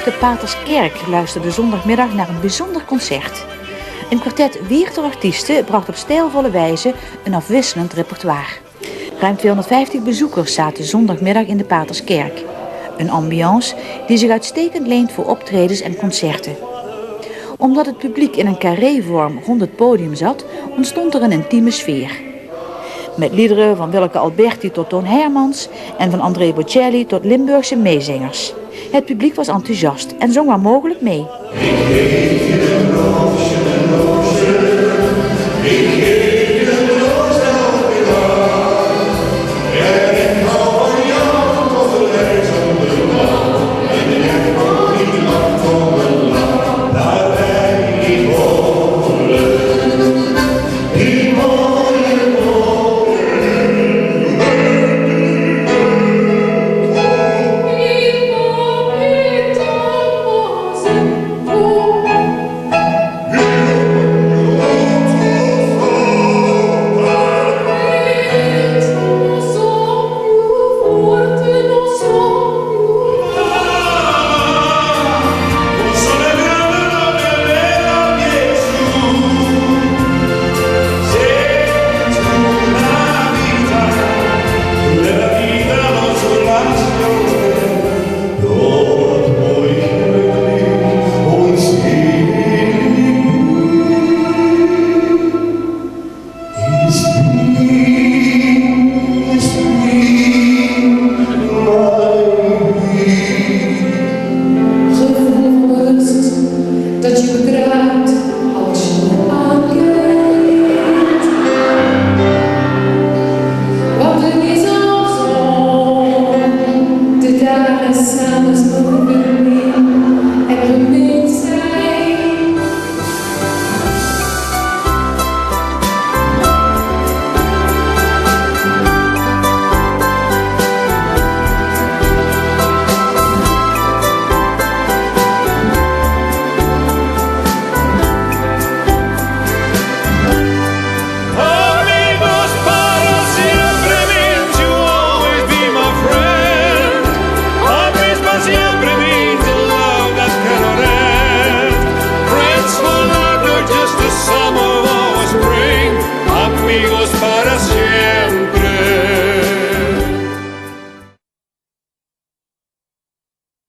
beruchte Paterskerk luisterde zondagmiddag naar een bijzonder concert. Een kwartet Weerter artiesten bracht op stijlvolle wijze een afwisselend repertoire. Ruim 250 bezoekers zaten zondagmiddag in de Paterskerk. Een ambiance die zich uitstekend leent voor optredens en concerten. Omdat het publiek in een carré-vorm rond het podium zat, ontstond er een intieme sfeer. Met liederen van Willeke Alberti tot Toon Hermans en van André Bocelli tot Limburgse meezingers. Het publiek was enthousiast en zong waar mogelijk mee. Summer